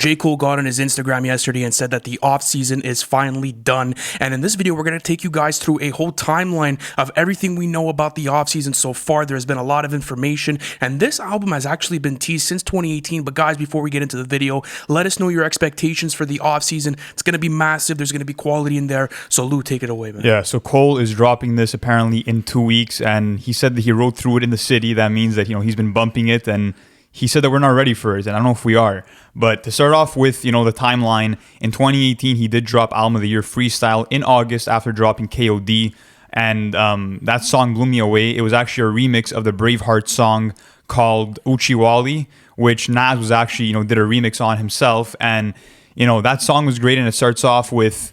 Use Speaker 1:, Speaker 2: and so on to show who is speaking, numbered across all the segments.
Speaker 1: J.Cole got on his Instagram yesterday and said that the off-season is finally done. And in this video, we're going to take you guys through a whole timeline of everything we know about the off-season so far. There's been a lot of information, and this album has actually been teased since 2018. But guys, before we get into the video, let us know your expectations for the off-season. It's going to be massive. There's going to be quality in there. So Lou, take it away, man.
Speaker 2: Yeah, so Cole is dropping this apparently in 2 weeks, and he said that he rode through it in the city. That means that, he's been bumping it, and he said that we're not ready for it, and I don't know if we are. But to start off with, the timeline, in 2018, he did drop Album of the Year Freestyle in August after dropping KOD, and that song blew me away. It was actually a remix of the Braveheart song called Uchiwali, which Nas was actually, did a remix on himself, and, that song was great, and it starts off with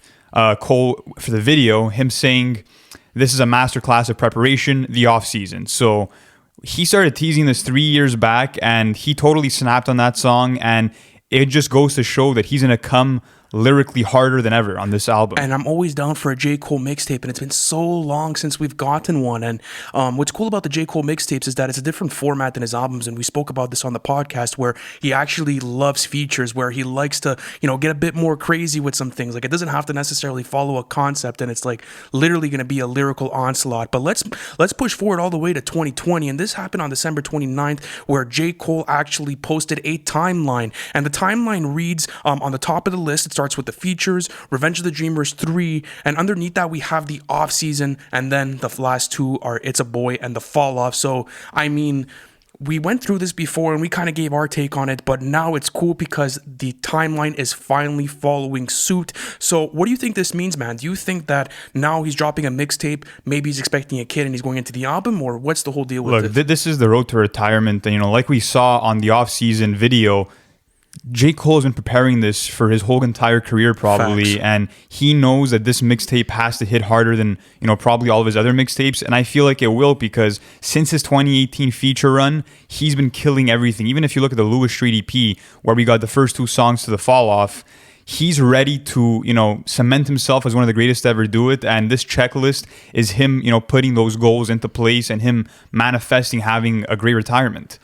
Speaker 2: Cole, for the video, him saying, "This is a masterclass of preparation, the off-season." So he started teasing this 3 years back, and he totally snapped on that song, and it just goes to show that he's going to come lyrically harder than ever on this album.
Speaker 1: And I'm always down for a J. Cole mixtape, and it's been so long since we've gotten one. And what's cool about the J. Cole mixtapes is that it's a different format than his albums, and we spoke about this on the podcast, where he actually loves features, where he likes to, get a bit more crazy with some things. Like, it doesn't have to necessarily follow a concept, and it's like literally going to be a lyrical onslaught. But let's push forward all the way to 2020, and this happened on December 29th, where J. Cole actually posted a timeline, and the timeline reads on the top of the list, it starts with the features, Revenge of the Dreamers 3, and underneath that we have the off season, and then the last two are It's a Boy and the Fall Off. So I mean, we went through this before and we kind of gave our take on it, but now it's cool because the timeline is finally following suit. So what do you think this means, man? Do you think that now he's dropping a mixtape, maybe he's expecting a kid and he's going into the album, or what's the whole deal with it?
Speaker 2: Look, this is the road to retirement, and like we saw on the off-season video, J. Cole has been preparing this for his whole entire career probably. Facts. And he knows that this mixtape has to hit harder than, probably all of his other mixtapes, and I feel like it will, because since his 2018 feature run, he's been killing everything. Even if you look at the Lewis Street EP, where we got the first two songs to the Fall Off, he's ready to, cement himself as one of the greatest to ever do it, and this checklist is him, putting those goals into place and him manifesting having a great retirement.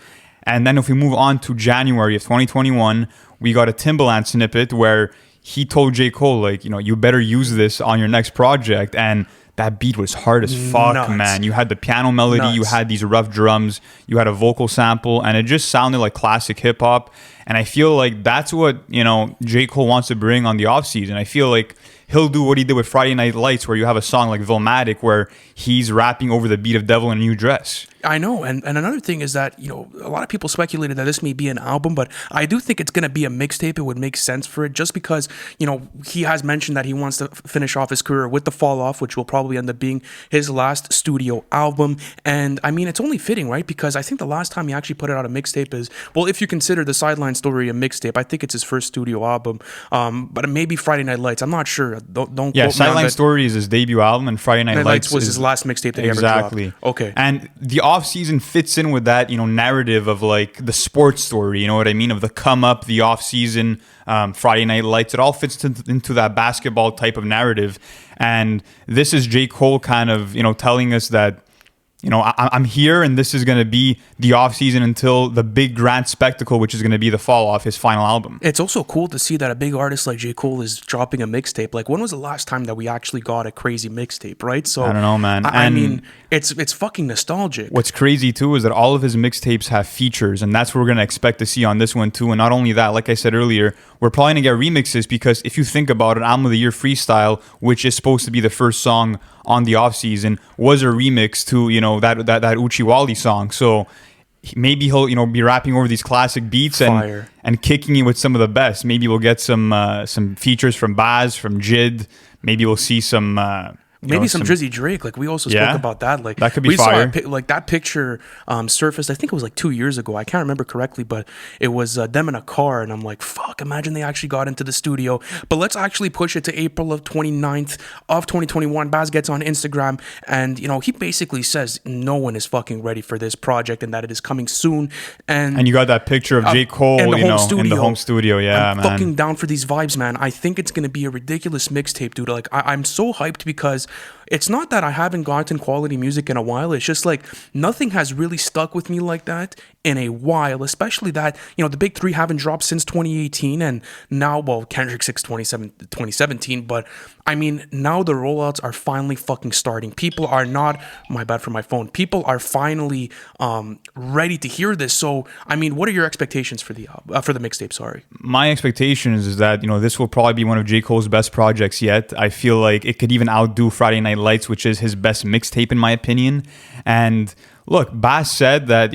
Speaker 2: And then if we move on to January of 2021, we got a Timbaland snippet where he told J. Cole, you better use this on your next project. And that beat was hard as fuck, nuts. Man. You had the piano melody, nuts. You had these rough drums, you had a vocal sample, and it just sounded like classic hip hop. And I feel like that's what, J. Cole wants to bring on the offseason. I feel like he'll do what he did with Friday Night Lights, where you have a song like Vilmatic, where he's rapping over the beat of Devil in a New Dress.
Speaker 1: I know, and another thing is that, a lot of people speculated that this may be an album, but I do think it's going to be a mixtape. It would make sense for it, just because, he has mentioned that he wants to finish off his career with the Fall Off, which will probably end up being his last studio album. And I mean, it's only fitting, right? Because I think the last time he actually put out a mixtape is, well, if you consider the Sideline Story a mixtape, I think it's his first studio album, but maybe Friday Night Lights. I'm not sure. Don't
Speaker 2: yeah,
Speaker 1: quote
Speaker 2: Sideline Story is his debut album, and Friday Night Lights
Speaker 1: was his last mixtape that he ever dropped. Exactly. Okay.
Speaker 2: And the off-season fits in with that, narrative of like the sports story, you know what I mean? Of the come up, the off-season, Friday Night Lights. It all fits into that basketball type of narrative. And this is J. Cole kind of, telling us that, I'm here, and this is going to be the offseason until the big grand spectacle, which is going to be the Fall Off, his final album.
Speaker 1: It's also cool to see that a big artist like J. Cole is dropping a mixtape. Like, when was the last time that we actually got a crazy mixtape, right? So
Speaker 2: I don't know, man.
Speaker 1: I mean, it's fucking nostalgic.
Speaker 2: What's crazy, too, is that all of his mixtapes have features, and that's what we're going to expect to see on this one, too. And not only that, like I said earlier, we're probably going to get remixes, because if you think about it, Album of the Year Freestyle, which is supposed to be the first song on the off-season, was a remix to, that Uchiwali song. So maybe he'll, be rapping over these classic beats and kicking it with some of the best. Maybe we'll get some features from Baz, from Jid. Maybe we'll see some
Speaker 1: Maybe some Drizzy Drake. Like, we also spoke about that. Like,
Speaker 2: that could be fire.
Speaker 1: Like, that picture surfaced, I think it was like 2 years ago. I can't remember correctly, but it was them in a car. And I'm like, fuck, imagine they actually got into the studio. But let's actually push it to April of 29th of 2021. Baz gets on Instagram and, he basically says no one is fucking ready for this project and that it is coming soon. And
Speaker 2: you got that picture of J. Cole, in the home studio. Yeah,
Speaker 1: I'm fucking down for these vibes, man. I think it's going to be a ridiculous mixtape, dude. Like, I'm so hyped because it's not that I haven't gotten quality music in a while. It's just like nothing has really stuck with me like that in a while, especially that, the big three haven't dropped since 2018. And now, well, Kendrick 6 2017, but I mean, now the rollouts are finally fucking starting. People are not, my bad for my phone, people are finally ready to hear this. So, I mean, what are your expectations for the mixtape? Sorry.
Speaker 2: My expectation is that, this will probably be one of J. Cole's best projects yet. I feel like it could even outdo Friday Night Lights, which is his best mixtape in my opinion. And look, Bass said that,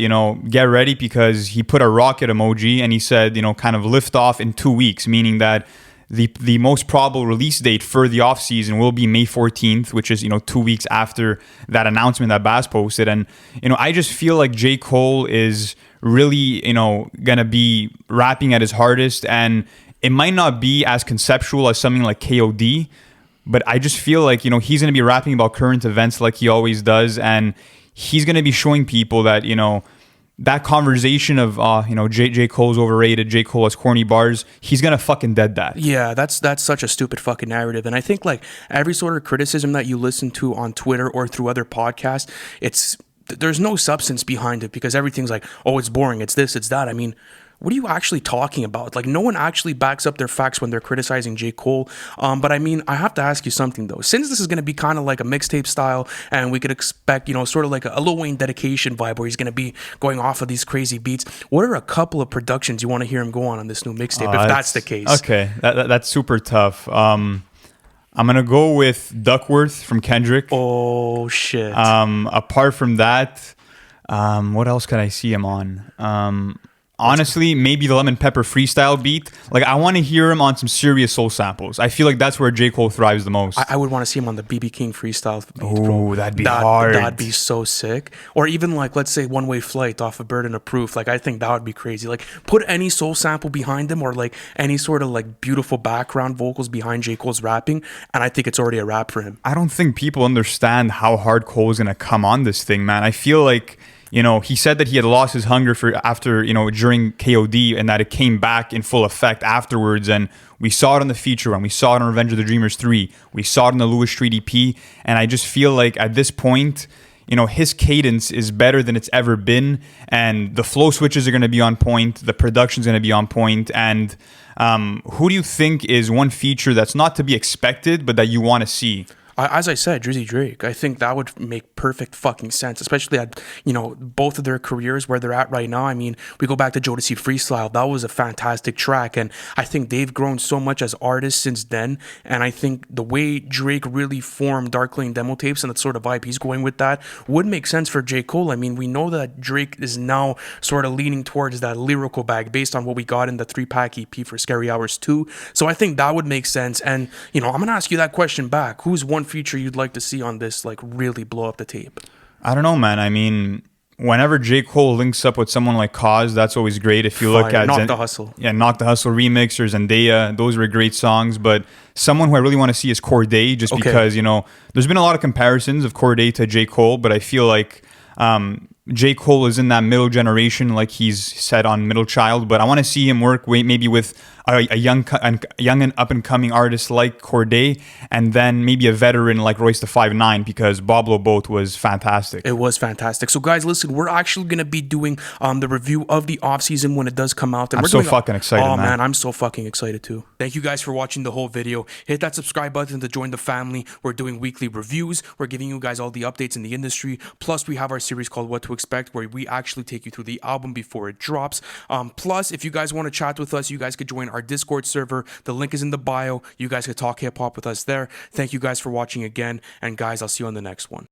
Speaker 2: get ready because he put a rocket emoji and he said, kind of lift off in 2 weeks, meaning that the most probable release date for the off season will be May 14th, which is 2 weeks after that announcement that Bass posted. And I just feel like J. Cole is really gonna be rapping at his hardest, and it might not be as conceptual as something like KOD, but I just feel like he's gonna be rapping about current events like he always does, and he's gonna be showing people that that conversation of J. Cole's overrated, J. Cole has corny bars, he's gonna fucking dead that.
Speaker 1: Yeah, that's such a stupid fucking narrative. And I think like every sort of criticism that you listen to on Twitter or through other podcasts, there's no substance behind it because everything's like, oh, it's boring, it's this, it's that. I mean, what are you actually talking about? Like, no one actually backs up their facts when they're criticizing J. Cole. But I mean, I have to ask you something though. Since this is going to be kind of like a mixtape style, and we could expect, sort of like a Lil Wayne dedication vibe where he's going to be going off of these crazy beats, what are a couple of productions you want to hear him go on this new mixtape, if that's the case?
Speaker 2: Okay, that's super tough. I'm gonna go with Duckworth from Kendrick.
Speaker 1: Oh shit.
Speaker 2: Apart from that, what else could I see him on? Honestly, maybe the Lemon Pepper freestyle beat. Like, I want to hear him on some serious soul samples. I feel like that's where J. Cole thrives the most.
Speaker 1: I would want to see him on the BB King freestyle beat,
Speaker 2: bro.
Speaker 1: Oh,
Speaker 2: that'd be hard.
Speaker 1: That'd be so sick. Or even like, let's say One Way Flight off of Burden of Proof. Like, I think that would be crazy. Like, put any soul sample behind him or like any sort of like beautiful background vocals behind J. Cole's rapping, and I think it's already a rap for him.
Speaker 2: I don't think people understand how hard Cole's gonna come on this thing, man. I feel like he said that he had lost his hunger after during KOD, and that it came back in full effect afterwards. And we saw it on the feature run, we saw it on Revenge of the Dreamers 3, we saw it in the Lewis Street EP. And I just feel like at this point, his cadence is better than it's ever been, and the flow switches are going to be on point, the production's going to be on point. And who do you think is one feature that's not to be expected, but that you want to see?
Speaker 1: As I said, Drizzy Drake. I think that would make perfect fucking sense, especially at, both of their careers where they're at right now. I mean, we go back to Jodeci Freestyle. That was a fantastic track, and I think they've grown so much as artists since then. And I think the way Drake really formed Dark Lane demo tapes and the sort of vibe he's going with that would make sense for J. Cole. I mean, we know that Drake is now sort of leaning towards that lyrical bag based on what we got in the 3-pack EP for Scary Hours 2. So I think that would make sense. And, I'm going to ask you that question back. Who's one feature you'd like to see on this, like, really blow up the tape?
Speaker 2: I don't know, man. I mean, whenever J. Cole links up with someone like Cause, that's always great. If you look at
Speaker 1: Knock the Hustle.
Speaker 2: Yeah, Knock the Hustle remix or Zendaya, those were great songs. But someone who I really want to see is Cordae, just because, there's been a lot of comparisons of Cordae to J. Cole, but I feel like J. Cole is in that middle generation, like he's said on Middle Child, but I want to see him work maybe with a young and up and coming artist like Cordae, and then maybe a veteran like Royce the 5'9", because Bob Both was fantastic.
Speaker 1: It was fantastic. So guys, listen, we're actually going to be doing the review of the off season when it does come out. And
Speaker 2: I'm so fucking excited,
Speaker 1: man. Oh man, I'm so fucking excited too. Thank you guys for watching the whole video. Hit that subscribe button to join the family. We're doing weekly reviews. We're giving you guys all the updates in the industry. Plus, we have our series called What to Expect, where we actually take you through the album before it drops. Plus, if you guys want to chat with us, you guys could join our Discord server. The link is in the bio. You guys could talk hip hop with us there. Thank you guys for watching again. And guys, I'll see you on the next one.